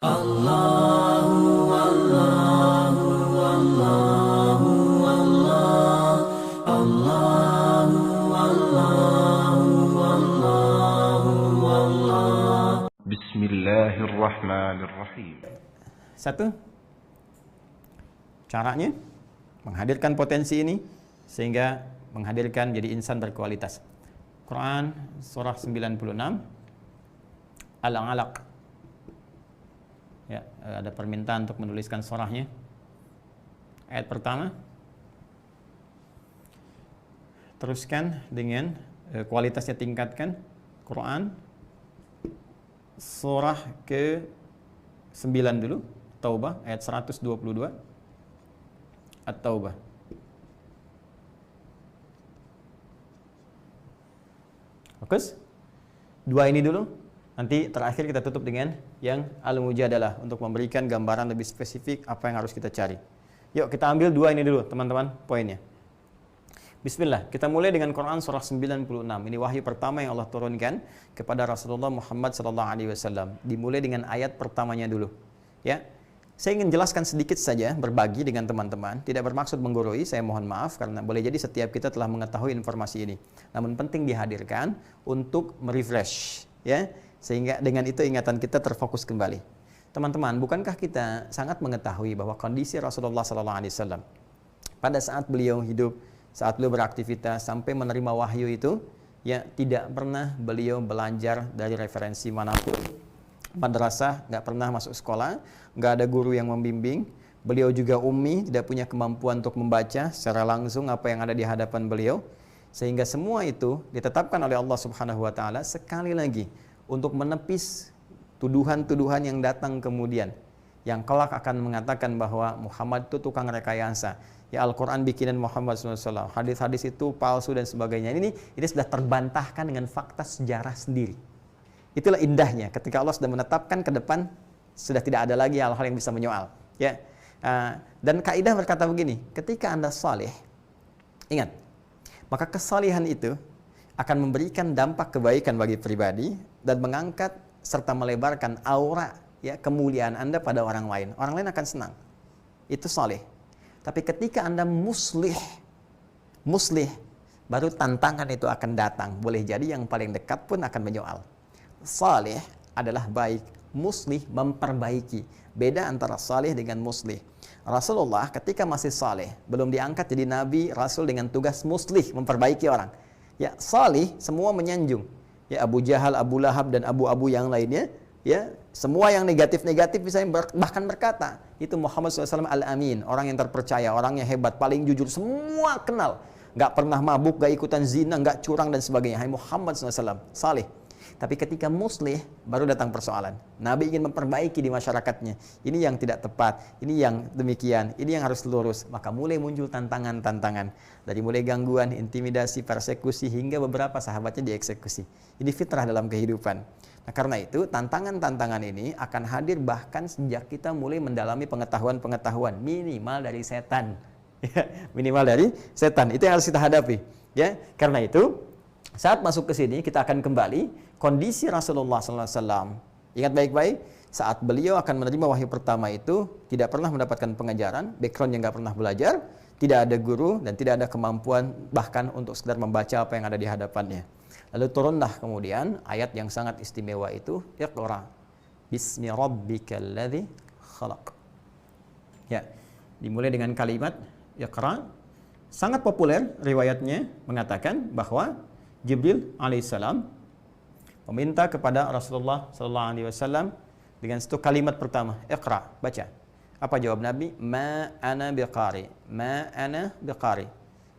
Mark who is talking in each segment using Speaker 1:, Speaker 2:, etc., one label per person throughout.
Speaker 1: Allahu Allahu Allahu Allah Allahu Allahu Allahu Allah.
Speaker 2: Bismillahirrahmanirrahim.
Speaker 3: Satu, caranya menghadirkan potensi ini sehingga menghadirkan jadi insan berkualitas. Quran surah 96 Al-Alaq. Ya, ada permintaan untuk menuliskan surahnya. Ayat pertama. Teruskan dengan kualitasnya tingkatkan. Quran surah ke-9 dulu, Taubah ayat 122. At-Taubah. Fokus. Dua ini dulu. Nanti terakhir kita tutup dengan yang Al-Mujadalah untuk memberikan gambaran lebih spesifik apa yang harus kita cari. Yuk kita ambil dua ini dulu teman-teman poinnya. Bismillah, kita mulai dengan Quran surah 96. Ini wahyu pertama yang Allah turunkan kepada Rasulullah Muhammad SAW. Dimulai dengan ayat pertamanya dulu. Ya, saya ingin jelaskan sedikit saja, berbagi dengan teman-teman. Tidak bermaksud menggurui, saya mohon maaf karena boleh jadi setiap kita telah mengetahui informasi ini. Namun penting dihadirkan untuk merefresh, ya. Sehingga dengan itu ingatan kita terfokus kembali. Teman-teman, bukankah kita sangat mengetahui bahwa kondisi Rasulullah SAW pada saat beliau hidup, saat beliau beraktivitas sampai menerima wahyu itu, ya tidak pernah beliau belajar dari referensi manapun. Madrasah, nggak pernah masuk sekolah, nggak ada guru yang membimbing. Beliau juga ummi, tidak punya kemampuan untuk membaca secara langsung apa yang ada di hadapan beliau. Sehingga semua itu ditetapkan oleh Allah Subhanahu wa taala sekali lagi untuk menepis tuduhan-tuduhan yang datang kemudian, yang kelak akan mengatakan bahwa Muhammad itu tukang rekayasa, ya Al-Quran bikinan Muhammad SAW, hadis-hadis itu palsu dan sebagainya. Ini sudah terbantahkan dengan fakta sejarah sendiri. Itulah indahnya ketika Allah sudah menetapkan ke depan, sudah tidak ada lagi hal-hal yang bisa menyoal, ya. Dan kaidah berkata begini, ketika Anda saleh, ingat, maka kesalihan itu akan memberikan dampak kebaikan bagi pribadi dan mengangkat serta melebarkan aura, ya, kemuliaan Anda pada orang lain. Orang lain akan senang. Itu saleh. Tapi ketika Anda muslih, baru tantangan itu akan datang. Boleh jadi yang paling dekat pun akan menyoal. Saleh adalah baik, muslih memperbaiki. Beda antara saleh dengan muslih. Rasulullah ketika masih saleh, belum diangkat jadi nabi, rasul dengan tugas muslih, memperbaiki orang. Ya, salih semua menyanjung. Ya, Abu Jahal, Abu Lahab dan Abu-Abu yang lainnya, ya, semua yang negatif-negatif bisa bahkan berkata, itu Muhammad SAW Al-Amin, orang yang terpercaya, orang yang hebat, paling jujur, semua kenal. Nggak pernah mabuk, nggak ikutan zina, nggak curang dan sebagainya. Hai Muhammad SAW, salih. Tapi ketika muslih, baru datang persoalan. Nabi ingin memperbaiki di masyarakatnya. Ini yang tidak tepat, ini yang demikian, ini yang harus lurus. Maka mulai muncul tantangan-tantangan. Dari mulai gangguan, intimidasi, persekusi, hingga beberapa sahabatnya dieksekusi. Ini fitrah dalam kehidupan. Nah, karena itu, tantangan-tantangan ini akan hadir bahkan sejak kita mulai mendalami pengetahuan-pengetahuan. Minimal dari setan. Minimal dari setan. Itu yang harus kita hadapi. Ya, karena itu, saat masuk ke sini, kita akan kembali kondisi Rasulullah SAW. Ingat baik-baik, saat beliau akan menerima wahyu pertama itu, tidak pernah mendapatkan pengajaran, backgroundnya nggak pernah belajar, tidak ada guru, dan tidak ada kemampuan bahkan untuk sekedar membaca apa yang ada di hadapannya. Lalu turunlah kemudian ayat yang sangat istimewa itu, Iqra bismi rabbikal ladzi khalaq. Ya, dimulai dengan kalimat Iqra. Sangat populer riwayatnya mengatakan bahwa Jibril alaihissalam meminta kepada Rasulullah SAW dengan satu kalimat pertama, Iqra, baca. Apa jawab Nabi? Ma ana biqari. Ma ana biqari.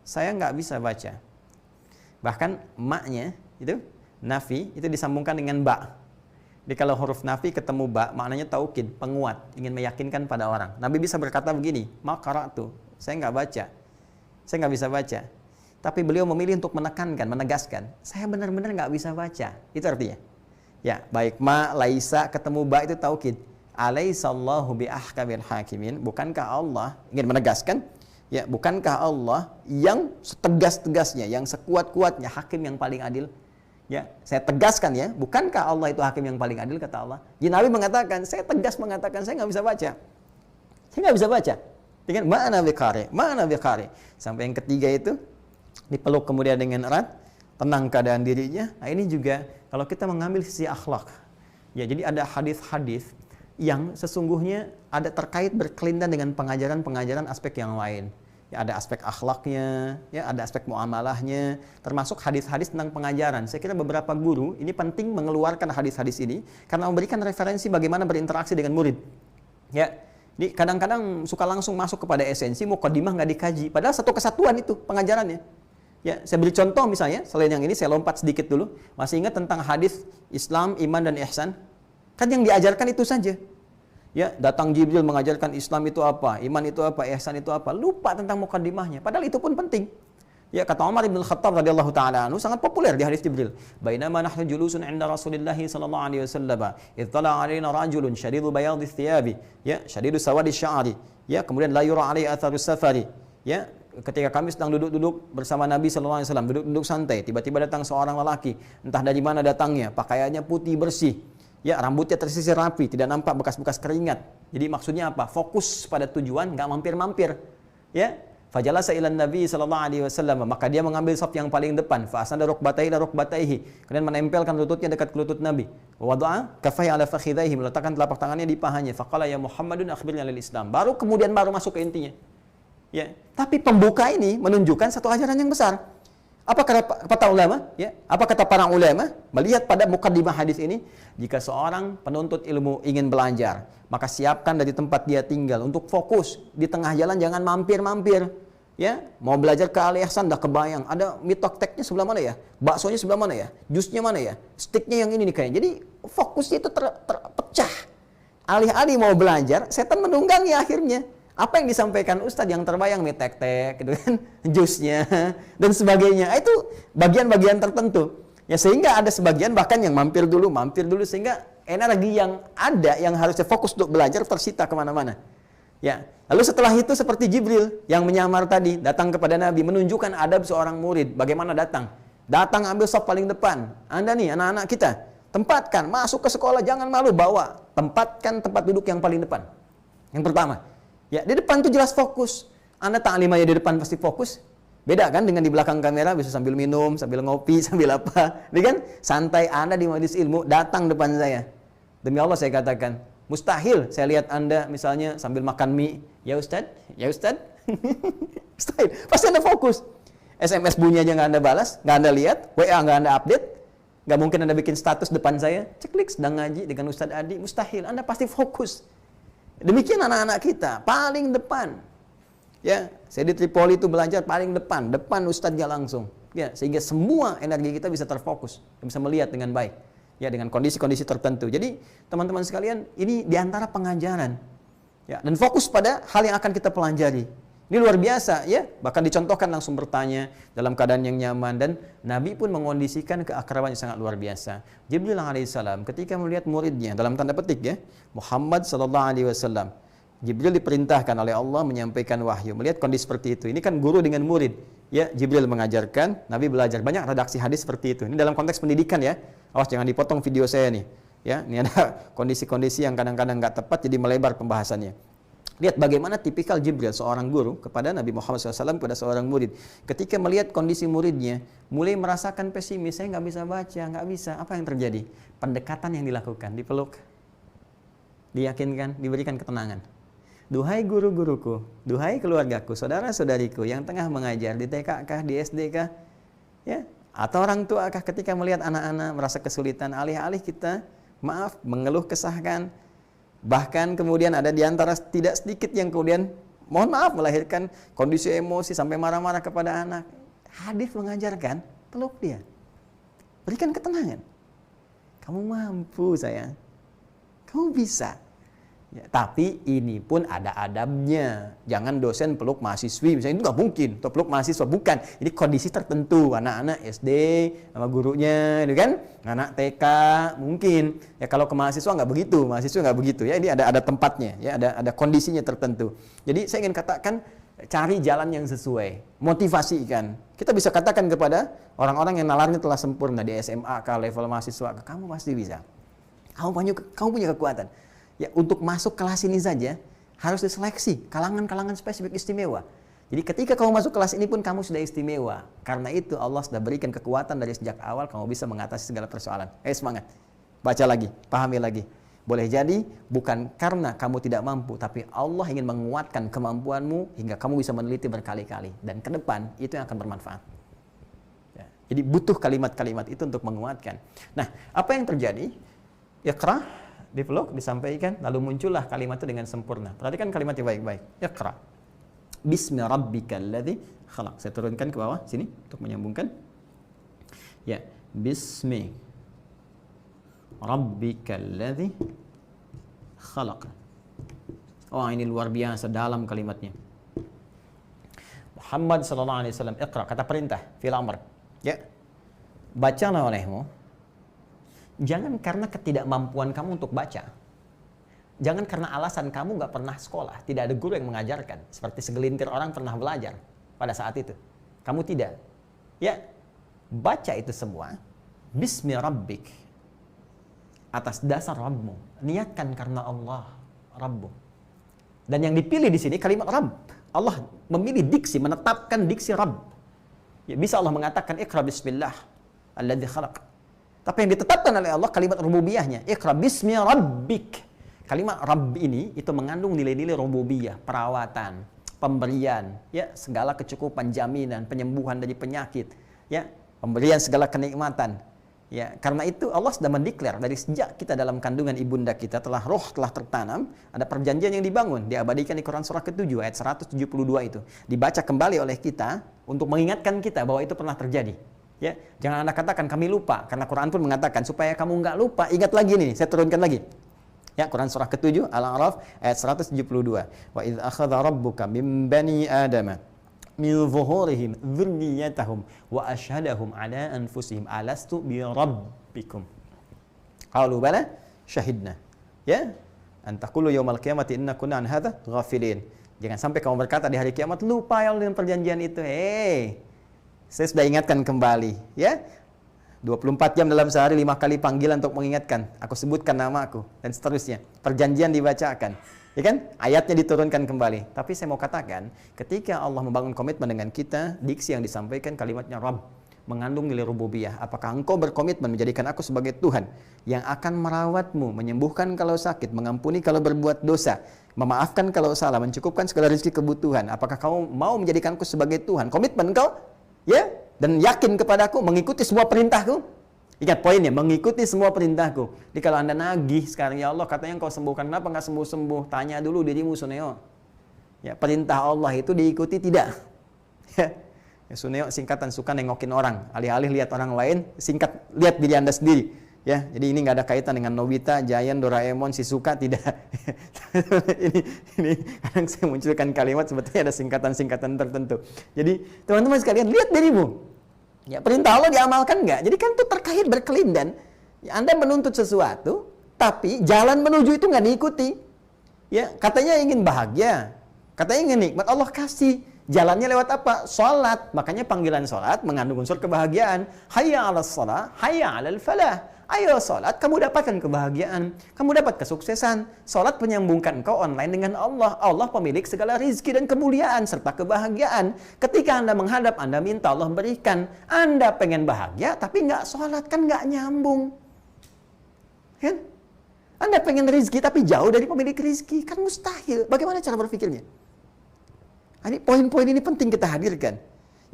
Speaker 3: Saya nggak bisa baca. Bahkan maknya itu nafi itu disambungkan dengan ba. Jadi kalau huruf nafi ketemu ba, maknanya taukid, penguat, ingin meyakinkan pada orang. Nabi bisa berkata begini, ma qara'tu. Saya nggak baca. Saya nggak bisa baca. Tapi beliau memilih untuk menekankan, menegaskan, saya benar-benar nggak bisa baca. Itu artinya. Ya, baik ma, laisa, ketemu ba itu taukid. Alaihissallahu biahkamil hakimin. Bukankah Allah ingin menegaskan? Ya, bukankah Allah yang setegas-tegasnya, yang sekuat-kuatnya, hakim yang paling adil? Ya, saya tegaskan ya, bukankah Allah itu hakim yang paling adil, kata Allah. Jadi Nabi mengatakan, saya tegas mengatakan saya nggak bisa baca. Saya nggak bisa baca. Dengan ma'ana biqari, ma'ana biqari. Sampai yang ketiga itu dipeluk kemudian dengan erat, tenang keadaan dirinya. Nah, ini juga kalau kita mengambil sisi akhlak. Ya, jadi ada hadis-hadis yang sesungguhnya ada terkait berkelindan dengan pengajaran-pengajaran aspek yang lain. Ya, ada aspek akhlaknya, ya, ada aspek muamalahnya, termasuk hadis-hadis tentang pengajaran. Saya kira beberapa guru ini penting mengeluarkan hadis-hadis ini karena memberikan referensi bagaimana berinteraksi dengan murid. Ya, jadi kadang-kadang suka langsung masuk kepada esensi, mukadimah nggak dikaji. Padahal satu kesatuan itu pengajarannya. Ya, saya beri contoh misalnya, selain yang ini saya lompat sedikit dulu. Masih ingat tentang hadis Islam, iman dan ihsan? Kan yang diajarkan itu saja. Ya, datang Jibril mengajarkan Islam itu apa, iman itu apa, ihsan itu apa. Lupa tentang mukadimahnya. Padahal itu pun penting. Ya, kata Umar bin Khattab radhiyallahu taala anhu sangat populer di hadis Jibril. Bainama nahnu julusun 'inda Rasulillah sallallahu alaihi wasallam, idh tala'a 'alaina rajulun shadidu bayadhi thiyabi, ya, shadidu sawadi sya'ri, ya, kemudian la yura 'alaihi atharu safari. Ya, ketika kami sedang duduk-duduk bersama Nabi sallallahu alaihi wasallam, duduk-duduk santai, tiba-tiba datang seorang lelaki, entah dari mana datangnya, pakaiannya putih bersih. Ya, rambutnya tersisir rapi, tidak nampak bekas-bekas keringat. Jadi maksudnya apa? Fokus pada tujuan, nggak mampir-mampir. Ya, fajalasa ilan Nabi sallallahu alaihi wasallam, maka dia mengambil saf yang paling depan, fa asnada rukbatayhi ila rukbatayhi, kemudian menempelkan lututnya dekat lutut Nabi. Wa wada'a kaffayhi ala fakhidhaihi, meletakkan telapak tangannya di pahanya. Faqala ya Muhammadun akhbirni anil Islam. Baru masuk ke intinya. Ya, tapi pembuka ini menunjukkan satu ajaran yang besar. Apa kata ulama? Ya, apa kata para ulama? Melihat pada mukaddimah hadis ini, jika seorang penuntut ilmu ingin belajar, maka siapkan dari tempat dia tinggal untuk fokus di tengah jalan, jangan mampir-mampir. Ya, mau belajar ke Al-Ihsan dah kebayang, ada mie tok-teknya sebelah mana ya? Baksonya sebelah mana ya? Jusnya mana ya? Sticknya yang ini nih kayaknya. Jadi fokusnya itu terpecah. Alih-alih mau belajar, setan menunggangi akhirnya. Apa yang disampaikan Ustadz yang terbayang mie tek-tek gitu kan, jusnya dan sebagainya. Itu bagian-bagian tertentu. Ya, sehingga ada sebagian bahkan yang mampir dulu sehingga energi yang ada yang harusnya fokus untuk belajar tersita kemana-mana. Ya, lalu setelah itu seperti Jibril yang menyamar tadi, datang kepada Nabi menunjukkan adab seorang murid. Bagaimana datang? Datang ambil saf paling depan. Anda nih anak-anak kita, tempatkan masuk ke sekolah, jangan malu bawa. Tempatkan tempat duduk yang paling depan. Yang pertama. Ya, di depan tuh jelas fokus. Anda taklimanya di depan pasti fokus. Beda kan dengan di belakang kamera bisa sambil minum, sambil ngopi, sambil apa. Ini kan santai. Anda di majelis ilmu datang depan saya. Demi Allah saya katakan, mustahil saya lihat Anda misalnya sambil makan mie. Ya Ustadz, ya Ustadz. Mustahil. Pasti Anda fokus. SMS bunyi aja nggak Anda balas, nggak Anda lihat, WA nggak Anda update. Nggak mungkin Anda bikin status depan saya, ceklik sedang ngaji dengan Ustadz Adi. Mustahil. Anda pasti fokus. Demikian anak-anak kita, paling depan. Ya, saya di Tripoli itu belajar paling depan ustadznya langsung. Ya, sehingga semua energi kita bisa terfokus, bisa melihat dengan baik. Ya, dengan kondisi-kondisi tertentu. Jadi, teman-teman sekalian, ini diantara pengajaran. Ya, dan fokus pada hal yang akan kita pelajari. Ini luar biasa, ya. Bahkan dicontohkan langsung bertanya dalam keadaan yang nyaman, dan Nabi pun mengondisikan keakraban yang sangat luar biasa. Jibril alaihissalam ketika melihat muridnya dalam tanda petik ya, Muhammad sallallahu alaihi wasallam. Jibril diperintahkan oleh Allah menyampaikan wahyu. Melihat kondisi seperti itu. Ini kan guru dengan murid. Ya, Jibril mengajarkan, Nabi belajar. Banyak redaksi hadis seperti itu. Ini dalam konteks pendidikan ya. Awas jangan dipotong video saya nih. Ya, ini ada kondisi-kondisi yang kadang-kadang nggak tepat jadi melebar pembahasannya. Lihat bagaimana tipikal Jibril, seorang guru kepada Nabi Muhammad SAW, kepada seorang murid. Ketika melihat kondisi muridnya, mulai merasakan pesimis, saya nggak bisa baca, nggak bisa. Apa yang terjadi? Pendekatan yang dilakukan, dipeluk, diyakinkan, diberikan ketenangan. Duhai guru-guruku, duhai keluargaku, saudara-saudariku yang tengah mengajar di TK kah, di SD kah, ya, atau orang tua kah, ketika melihat anak-anak merasa kesulitan, alih-alih kita maaf, mengeluh kesahkan. Bahkan kemudian ada di antara tidak sedikit yang kemudian mohon maaf melahirkan kondisi emosi sampai marah-marah kepada anak. Hadis mengajarkan, peluk dia. Berikan ketenangan. Kamu mampu sayang. Kamu bisa. Ya, tapi ini pun ada adabnya. Jangan dosen peluk mahasiswi, misalnya itu nggak mungkin. Atau peluk mahasiswa, bukan. Ini kondisi tertentu. Anak-anak SD sama gurunya, itu kan? Anak TK mungkin. Ya kalau ke mahasiswa nggak begitu. Mahasiswa nggak begitu. Ya ini ada tempatnya. Ya ada kondisinya tertentu. Jadi saya ingin katakan Cari jalan yang sesuai, motivasikan. Kita bisa katakan kepada orang-orang yang nalarnya telah sempurna di SMA ke level mahasiswa, kamu pasti bisa. Kamu punya kekuatan. Ya, untuk masuk kelas ini saja harus diseleksi kalangan-kalangan spesifik istimewa. Jadi ketika kamu masuk kelas ini pun kamu sudah istimewa. Karena itu Allah sudah berikan kekuatan dari sejak awal kamu bisa mengatasi segala persoalan. Semangat. Baca lagi, pahami lagi. Boleh jadi bukan karena kamu tidak mampu, tapi Allah ingin menguatkan kemampuanmu hingga kamu bisa meneliti berkali-kali. Dan ke depan itu yang akan bermanfaat. Ya. Jadi butuh kalimat-kalimat itu untuk menguatkan. Nah, apa yang terjadi? Iqra, dipeluk, disampaikan, lalu muncullah kalimat itu dengan sempurna. Perhatikan kalimatnya baik-baik. Iqra. Bismi rabbikal ladzi khalaq. Saya turunkan ke bawah sini untuk menyambungkan. Ya, bismi rabbikal ladzi khalaq. Oh, ini luar biasa dalam kalimatnya. Muhammad sallallahu alaihi wasallam, iqra, kata perintah, fi'il amr. Ya. Bacalah olehmu. Jangan karena ketidakmampuan kamu untuk baca. Jangan karena alasan kamu nggak pernah sekolah, tidak ada guru yang mengajarkan. Seperti segelintir orang pernah belajar pada saat itu. Kamu tidak. Ya, baca itu semua. Bismi rabbik. Atas dasar Rabbmu. Niatkan karena Allah, Rabbu. Dan yang dipilih di sini kalimat Rabb. Allah memilih diksi, menetapkan diksi Rabb. Ya, bisa Allah mengatakan Iqra bismillah alladzi khalaq. Tapi yang ditetapkan oleh Allah kalimat rububiyahnya, Iqra bismi rabbik. Kalimat Rabb ini itu mengandung nilai-nilai rububiyah, perawatan, pemberian, ya, segala kecukupan, jaminan, penyembuhan dari penyakit, ya, pemberian segala kenikmatan. Ya, karena itu Allah sudah mendeklar dari sejak kita dalam kandungan ibunda kita roh telah tertanam, ada perjanjian yang dibangun, diabadikan di Quran surah ke-7 ayat 172 itu. Dibaca kembali oleh kita untuk mengingatkan kita bahwa itu pernah terjadi. Ya, jangan Anda katakan kami lupa, karena Quran pun mengatakan supaya kamu nggak lupa, ingat lagi nih, saya turunkan lagi. Ya, Quran surah ke-7 Al-A'raf ayat 172. Wa idz akhadha rabbuka min bani adama min zuhurihim dzurriyyatahum wa asyhadahum ala anfusihim alastu bi rabbikum. Qalu bala syahidna. Ya, an taqulu yaumal qiyamati inna kunna an hadza ghafilin. Jangan sampai kamu berkata di hari kiamat lupa ya dengan perjanjian itu. Saya sudah ingatkan kembali, ya. 24 jam dalam sehari 5 kali panggilan untuk mengingatkan. Aku sebutkan namaku dan seterusnya. Perjanjian dibacakan. Ya kan? Ayatnya diturunkan kembali. Tapi saya mau katakan, ketika Allah membangun komitmen dengan kita, diksi yang disampaikan kalimatnya Rabb, mengandung nilai rububiyah. Apakah engkau berkomitmen menjadikan aku sebagai Tuhan yang akan merawatmu, menyembuhkan kalau sakit, mengampuni kalau berbuat dosa, memaafkan kalau salah, mencukupkan segala rezeki kebutuhan. Apakah kamu mau menjadikanku sebagai Tuhan? Komitmen engkau? Ya? Dan yakin kepadaku, mengikuti semua perintahku. Ingat poinnya, mengikuti semua perintahku. Jadi kalau Anda nagih sekarang, ya Allah katanya engkau sembuhkan, kenapa nggak sembuh-sembuh? Tanya dulu dirimu, Suneo. Ya, perintah Allah itu diikuti tidak? Ya, Suneo singkatan suka nengokin orang. Alih-alih lihat orang lain, singkat lihat diri Anda sendiri. Ya, jadi ini nggak ada kaitan dengan Nobita, Giant, Doraemon, Shizuka, tidak. ini kadang saya munculkan kalimat sebetulnya ada singkatan-singkatan tertentu. Jadi teman-teman sekalian lihat dirimu. Ya, perintah Allah diamalkan nggak? Jadi kan itu terkait berkelindan. Ya, Anda menuntut sesuatu, tapi jalan menuju itu nggak diikuti. Ya, katanya ingin bahagia, katanya ingin nikmat, Allah kasih. Jalannya lewat apa? Salat. Makanya panggilan salat mengandung unsur kebahagiaan. Hayya 'alas shalah, hayya 'alal falah. Ayo salat, kamu dapatkan kebahagiaan, kamu dapat kesuksesan. Salat menyambungkan engkau online dengan Allah. Allah pemilik segala rizki dan kemuliaan serta kebahagiaan. Ketika Anda menghadap, Anda minta, Allah berikan. Anda pengen bahagia tapi nggak salat, kan nggak nyambung. Kan? Anda pengen rizki tapi jauh dari pemilik rizki, kan mustahil. Bagaimana cara berpikirnya? Ini poin-poin ini penting kita hadirkan.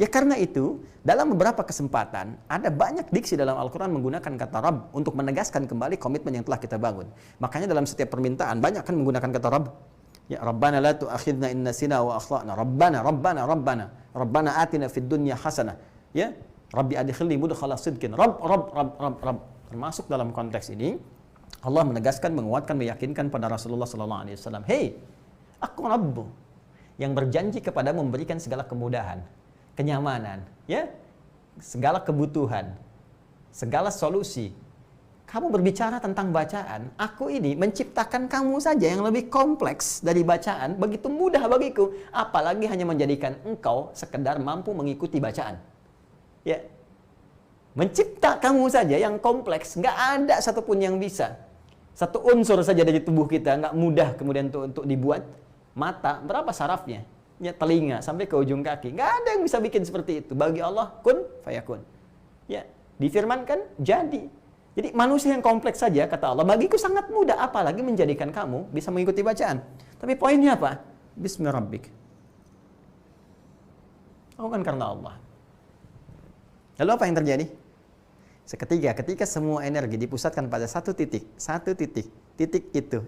Speaker 3: Ya karena itu, dalam beberapa kesempatan, ada banyak diksi dalam Al-Quran menggunakan kata Rabb untuk menegaskan kembali komitmen yang telah kita bangun. Makanya dalam setiap permintaan, banyak kan menggunakan kata Rabb. Ya, Rabbana la tu'akhidna in nasina wa akhtana. Rabbana atina fid dunya hasanah. Ya, Rabbi adkhilni mudkhala sidqin. Rabb. Termasuk dalam konteks ini, Allah menegaskan, menguatkan, meyakinkan pada Rasulullah SAW. Hei, aku Rabbu yang berjanji kepada memberikan segala kemudahan, kenyamanan, ya, segala kebutuhan, segala solusi. kamu berbicara tentang bacaan, aku ini menciptakan kamu saja yang lebih kompleks dari bacaan, begitu mudah bagiku, apalagi hanya menjadikan engkau sekedar mampu mengikuti bacaan. Ya, mencipta kamu saja yang kompleks, nggak ada satupun yang bisa. Satu unsur saja dari tubuh kita nggak mudah kemudian untuk dibuat. Mata, berapa sarafnya? Ya, telinga sampai ke ujung kaki, nggak ada yang bisa bikin seperti itu. Bagi Allah, kun fayakun. Ya, difirmankan jadi. Jadi manusia yang kompleks saja, kata Allah, bagiku sangat mudah, apalagi menjadikan kamu bisa mengikuti bacaan. Tapi poinnya apa? Bismillahirrahmanirrahim. Lakukan karena Allah. Lalu apa yang terjadi? Seketika, ketika semua energi dipusatkan pada satu titik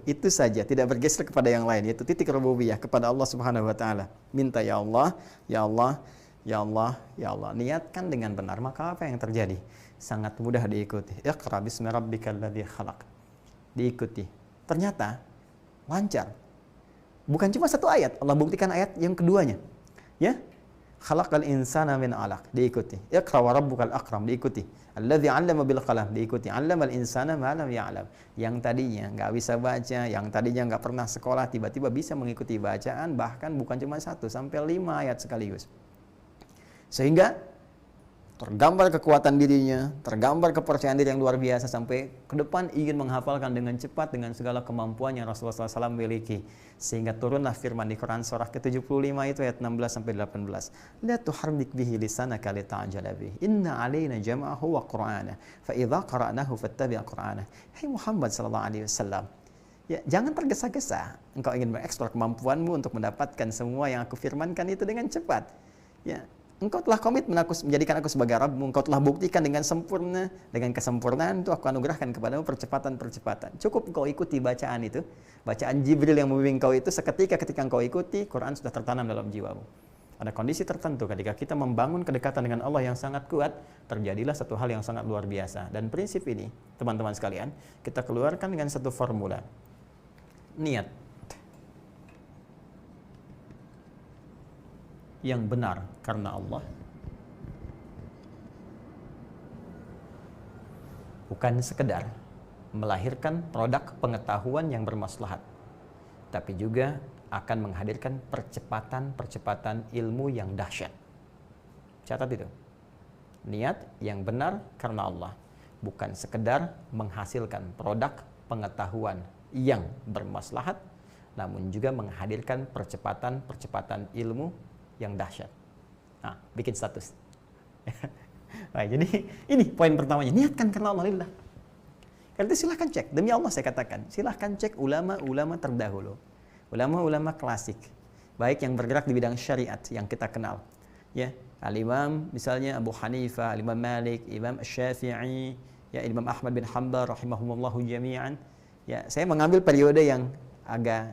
Speaker 3: itu saja, tidak bergeser kepada yang lain, yaitu titik rububiyah kepada Allah Subhanahu wa taala. Minta ya Allah, ya Allah, ya Allah, ya Allah. Niatkan dengan benar, maka apa yang terjadi? Sangat mudah diikuti. Iqra bismi rabbikal ladzi khalaq. Diikuti. Ternyata lancar. Bukan cuma satu ayat, Allah buktikan ayat yang keduanya. Ya. Khalaqal insana min 'alaq, diikuti. Iqra wa rabbukal akram, diikuti. Alladzi 'allama bil qalam, diikuti. 'Allamal insana ma lam ya'lam. Yang tadinya enggak bisa baca, yang tadinya enggak pernah sekolah, tiba-tiba bisa mengikuti bacaan, bahkan bukan cuma 1 sampai 5 ayat sekaligus. Sehingga tergambar kekuatan dirinya, tergambar kepercayaan diri yang luar biasa, sampai ke depan ingin menghafalkan dengan cepat dengan segala kemampuan yang Rasulullah SAW miliki. Sehingga turunlah firman di Quran surah ke-75 itu ayat 16 sampai 18. La tuharrik bihi lisanaka lita'jala bihi. Inna 'alaina jam'ahu wa qur'ana. Fa idza qara'nahu fattabi' qur'ana. Hai Muhammad sallallahu alaihi wasallam. Ya, jangan tergesa-gesa. Engkau ingin mengeksplor kemampuanmu untuk mendapatkan semua yang aku firmankan itu dengan cepat. Ya, engkau telah komitmen menjadikan aku sebagai Rabbmu. Engkau telah buktikan dengan sempurna. Dengan kesempurnaan itu aku anugerahkan kepadamu percepatan-percepatan. Cukup engkau ikuti bacaan itu. Bacaan Jibril yang membimbing engkau itu, seketika ketika engkau ikuti, Quran sudah tertanam dalam jiwamu. Ada kondisi tertentu ketika kita membangun kedekatan dengan Allah yang sangat kuat, terjadilah satu hal yang sangat luar biasa. Dan prinsip ini, teman-teman sekalian, kita keluarkan dengan satu formula. Niat yang benar karena Allah, bukan sekedar melahirkan produk pengetahuan yang bermaslahat, tapi juga akan menghadirkan percepatan ilmu yang dahsyat. Catat itu. Niat yang benar karena Allah, bukan sekedar menghasilkan produk pengetahuan yang bermaslahat, namun juga menghadirkan percepatan ilmu yang dahsyat. Nah, bikin status. Nah, jadi ini poin pertamanya, niatkan karena Allah lillah. Karena itu silahkan cek, demi Allah saya katakan, silahkan cek ulama-ulama terdahulu, ulama-ulama klasik, baik yang bergerak di bidang syariat yang kita kenal, ya, Al-Imam misalnya Abu Hanifah, Al-Imam Malik, Imam Syafi'i, ya, Imam Ahmad bin Hanbal rahimahumullahu jami'an. Ya, saya mengambil periode yang agak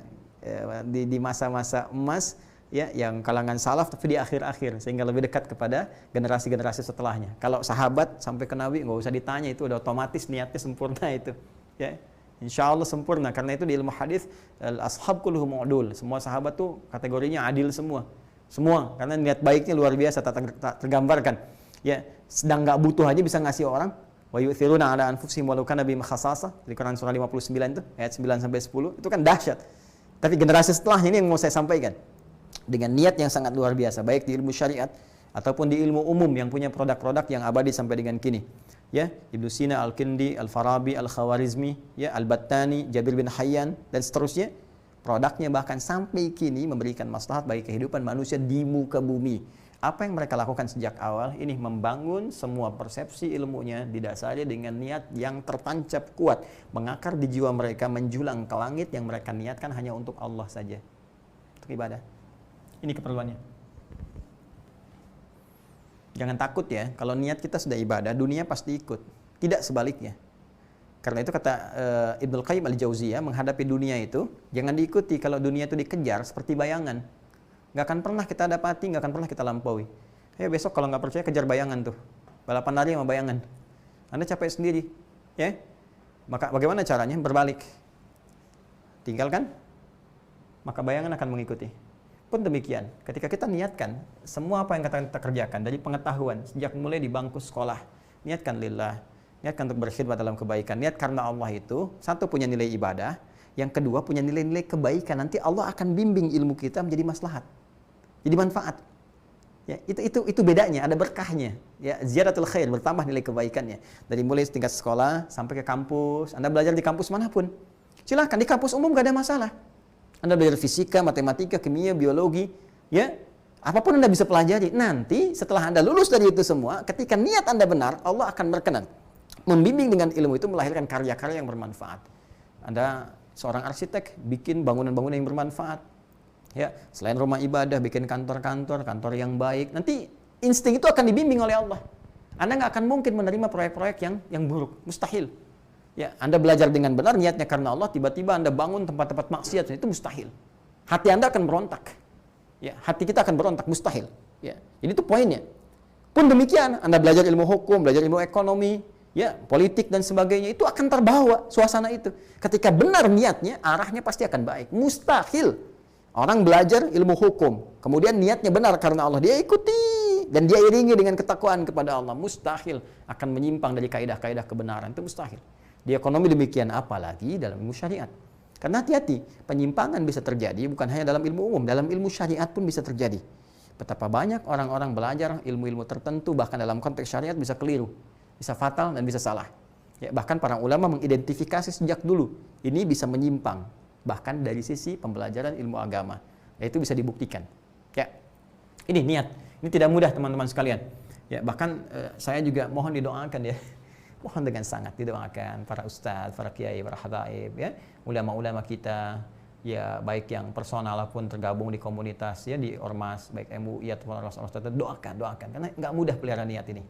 Speaker 3: di masa-masa emas, ya, yang kalangan salaf tapi di akhir-akhir, sehingga lebih dekat kepada generasi-generasi setelahnya. Kalau sahabat sampai ke Nabi nggak usah ditanya, itu udah otomatis niatnya sempurna itu, ya, insya Allah sempurna. Karena itu di ilmu hadis al-ashab kulluhum udul, semua sahabat tuh kategorinya adil semua, karena niat baiknya luar biasa, tak tergambarkan. Ya, sedang nggak butuh aja bisa ngasih orang. Wa yu'thiruna ala anfusihim walau kana bihim khassasah, di Quran surah 59 itu ayat 9 sampai 10, itu kan dahsyat. Tapi generasi setelahnya ini yang mau saya sampaikan, dengan niat yang sangat luar biasa, baik di ilmu syariat ataupun di ilmu umum yang punya produk-produk yang abadi sampai dengan kini. Ya, Ibnu Sina, Al-Kindi, Al-Farabi, Al-Khawarizmi, ya, Al-Battani, Jabir bin Hayyan dan seterusnya. Produknya bahkan sampai kini memberikan maslahat bagi kehidupan manusia di muka bumi. Apa yang mereka lakukan sejak awal ini membangun semua persepsi ilmunya didasari dengan niat yang tertancap kuat, mengakar di jiwa mereka, menjulang ke langit, yang mereka niatkan hanya untuk Allah saja, untuk ibadah. Ini keperluannya. Jangan takut ya, kalau niat kita sudah ibadah, dunia pasti ikut. Tidak sebaliknya. Karena itu kata Ibnu Qayyim al-Jauziyah, menghadapi dunia itu, jangan diikuti kalau dunia itu dikejar seperti bayangan. Nggak akan pernah kita dapati, nggak akan pernah kita lampaui. Ayo besok kalau nggak percaya, kejar bayangan tuh. Balapan lari sama bayangan. Anda capek sendiri. Ya? Maka bagaimana caranya? Berbalik. Tinggalkan, maka bayangan akan mengikuti. Pun demikian, ketika kita niatkan, semua apa yang kita kerjakan, dari pengetahuan, sejak mulai di bangku sekolah, niatkan lillah, Niatkan untuk berkhidmat dalam kebaikan. Niat karena Allah itu, satu punya nilai ibadah, yang kedua punya nilai-nilai kebaikan. Nanti Allah akan bimbing ilmu kita menjadi maslahat, jadi manfaat. Ya, itu bedanya, ada berkahnya. Ya, ziyadatul khair, bertambah nilai kebaikannya. Dari mulai tingkat sekolah sampai ke kampus, Anda belajar di kampus manapun. Silahkan, di kampus umum gak ada masalah. Anda belajar fisika, matematika, kimia, biologi, ya, apapun Anda bisa pelajari. Nanti setelah Anda lulus dari itu semua, ketika niat Anda benar, Allah akan berkenan membimbing dengan ilmu itu melahirkan karya-karya yang bermanfaat. Anda seorang arsitek, bikin bangunan-bangunan yang bermanfaat. Ya, selain rumah ibadah, bikin kantor-kantor, kantor yang baik. Nanti insting itu akan dibimbing oleh Allah. Anda nggak akan mungkin menerima proyek-proyek yang buruk, mustahil. Ya, Anda belajar dengan benar, niatnya karena Allah, tiba-tiba Anda bangun tempat-tempat maksiat, itu mustahil. Hati Anda akan berontak. Ya, hati kita akan berontak, mustahil. Ya, jadi itu poinnya. Pun demikian, Anda belajar ilmu hukum, belajar ilmu ekonomi, ya, politik dan sebagainya, itu akan terbawa suasana itu. Ketika benar niatnya, arahnya pasti akan baik. Mustahil orang belajar ilmu hukum, kemudian niatnya benar karena Allah, dia ikuti dan dia iringi dengan ketakwaan kepada Allah. Mustahil akan menyimpang dari kaidah-kaidah kebenaran, itu mustahil. Di ekonomi demikian, apalagi dalam ilmu syariat. Karena hati-hati, penyimpangan bisa terjadi bukan hanya dalam ilmu umum, dalam ilmu syariat pun bisa terjadi. Betapa banyak orang-orang belajar ilmu-ilmu tertentu, bahkan dalam konteks syariat bisa keliru, bisa fatal dan bisa salah. Ya, bahkan para ulama mengidentifikasi sejak dulu ini bisa menyimpang, bahkan dari sisi pembelajaran ilmu agama. Ya, itu bisa dibuktikan. Ya, ini niat. Ini tidak mudah teman-teman sekalian. Ya, bahkan saya juga mohon didoakan ya. Mohon dengan sangat didoakan para ustadz, para kiai, para hadaib, ya, ulama-ulama kita, ya baik yang personal pun tergabung di komunitas, ya di ormas, baik MUI atau ormas doakan karena nggak mudah pelihara niat ini.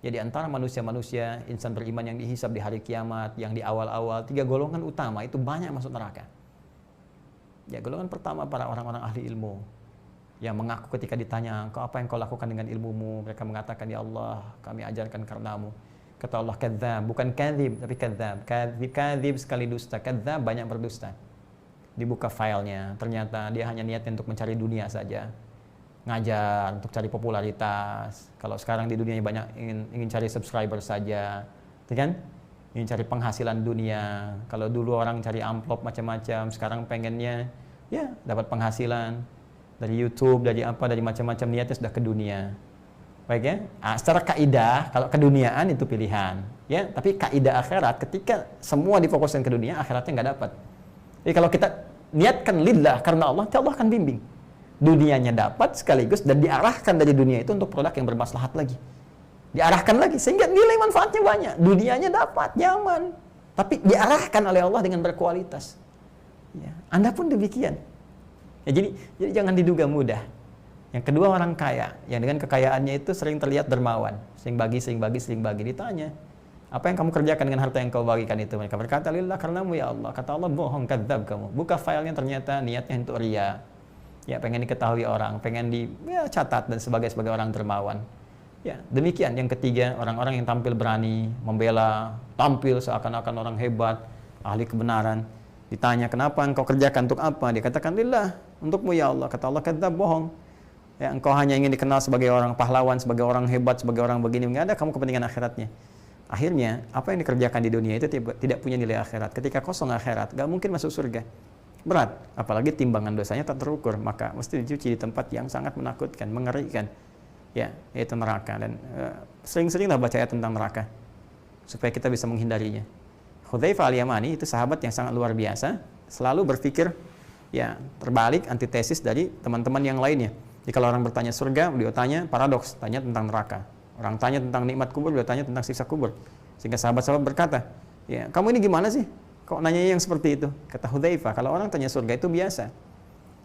Speaker 3: Ya, di antara manusia-manusia insan beriman yang dihisab di hari kiamat, yang di awal-awal 3 golongan utama itu banyak masuk neraka. Ya, golongan pertama para orang-orang ahli ilmu yang mengaku ketika ditanya, "Kau apa yang kau lakukan dengan ilmumu?" Mereka mengatakan, "Ya Allah, kami ajarkan karenamu." Kata Allah, "Kadzdzab," bukan kadzib, tapi kadzdzab. Kadzib sekali dusta, kadzdzab banyak berdusta. Dibuka filenya, ternyata dia hanya niatnya untuk mencari dunia saja. Ngajar untuk cari popularitas. Kalau sekarang di dunia banyak ingin cari subscriber saja, kan? Ingin cari penghasilan dunia. Kalau dulu orang cari amplop macam-macam, sekarang pengennya ya dapat penghasilan dari YouTube, dari apa, dari macam-macam, niatnya sudah ke dunia. Baik ya. Secara kaidah kalau keduniaan itu pilihan, ya. Tapi kaidah akhirat ketika semua difokuskan ke dunia, akhiratnya nggak dapat. Jadi kalau kita niatkan lillah karena Allah akan bimbing. Dunianya dapat sekaligus dan diarahkan dari dunia itu untuk produk yang bermaslahat lagi. Diarahkan lagi sehingga nilai manfaatnya banyak. Dunianya dapat, nyaman, tapi diarahkan oleh Allah dengan berkualitas. Ya, Anda pun demikian. Ya, jadi jangan diduga mudah. Yang kedua, orang kaya yang dengan kekayaannya itu sering terlihat dermawan, sering bagi. Ditanya, apa yang kamu kerjakan dengan harta yang kau bagikan itu? Mereka berkata, lillah karenamu ya Allah. Kata Allah, bohong, kadzdzab kamu. Buka filenya, ternyata niatnya untuk riya. Ya, pengen diketahui orang, pengen catat dan sebagai orang dermawan. Ya, demikian. Yang ketiga, orang-orang yang tampil berani, membela, tampil seakan-akan orang hebat, ahli kebenaran. Ditanya, kenapa engkau kerjakan, untuk apa? Dia katakan, lillah, untukmu ya Allah. Kata Allah, kadzdzab, bohong. Ya, engkau hanya ingin dikenal sebagai orang pahlawan, sebagai orang hebat, sebagai orang begini. Enggak ada kamu kepentingan akhiratnya. Akhirnya, apa yang dikerjakan di dunia itu tidak punya nilai akhirat. Ketika kosong akhirat, gak mungkin masuk surga. Berat, apalagi timbangan dosanya tak terukur, maka mesti dicuci di tempat yang sangat menakutkan, mengerikan, ya, yaitu neraka. Dan sering-seringlah baca ayat tentang neraka supaya kita bisa menghindarinya. Hudzaifah al-Yamani itu sahabat yang sangat luar biasa, selalu berpikir ya terbalik, antitesis dari teman-teman yang lainnya. Jadi kalau orang bertanya surga, beliau tanya paradoks, tanya tentang neraka. Orang tanya tentang nikmat kubur, beliau tanya tentang siksa kubur. Sehingga sahabat-sahabat berkata, ya kamu ini gimana sih? Kok nanya yang seperti itu? Kata Hudzaifah, kalau orang tanya surga itu biasa.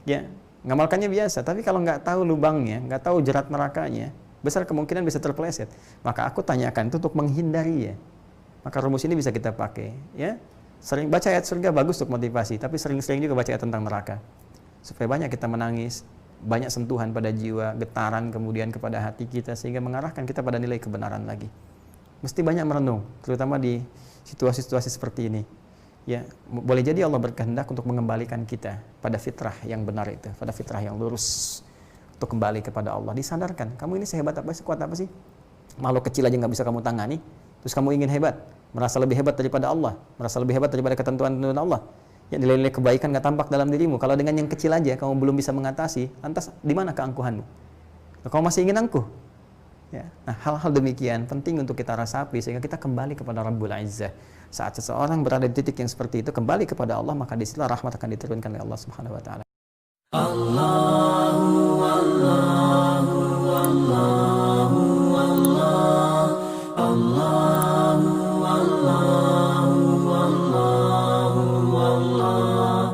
Speaker 3: Ya, ngamalkannya biasa. Tapi kalau nggak tahu lubangnya, nggak tahu jerat nerakanya, besar kemungkinan bisa terpeleset. Maka aku tanyakan itu untuk menghindari ya. Maka rumus ini bisa kita pakai. Ya, sering baca ayat surga bagus untuk motivasi, tapi sering-sering juga baca ayat tentang neraka. Supaya banyak kita menangis, banyak sentuhan pada jiwa, getaran kemudian kepada hati kita, sehingga mengarahkan kita pada nilai kebenaran lagi. Mesti banyak merenung, terutama di situasi-situasi seperti ini. Ya, boleh jadi Allah berkehendak untuk mengembalikan kita pada fitrah yang benar itu, pada fitrah yang lurus, untuk kembali kepada Allah. Disadarkan, kamu ini sehebat apa sih, kuat apa sih? Makhluk kecil aja nggak bisa kamu tangani, Terus kamu ingin hebat, merasa lebih hebat daripada Allah, merasa lebih hebat daripada ketentuan-ketentuan Allah. Ya, nilai-nilai kebaikan nggak tampak dalam dirimu. Kalau dengan yang kecil aja kamu belum bisa mengatasi, lantas di mana keangkuhanmu? Nah, kamu masih ingin angkuh? Ya. Nah, hal-hal demikian penting untuk kita rasapi sehingga kita kembali kepada Rabbul Izzah. Saat seseorang berada di titik yang seperti itu, kembali kepada Allah, maka disitulah rahmat akan diturunkan oleh Allah Subhanahu wa taala.
Speaker 1: Allah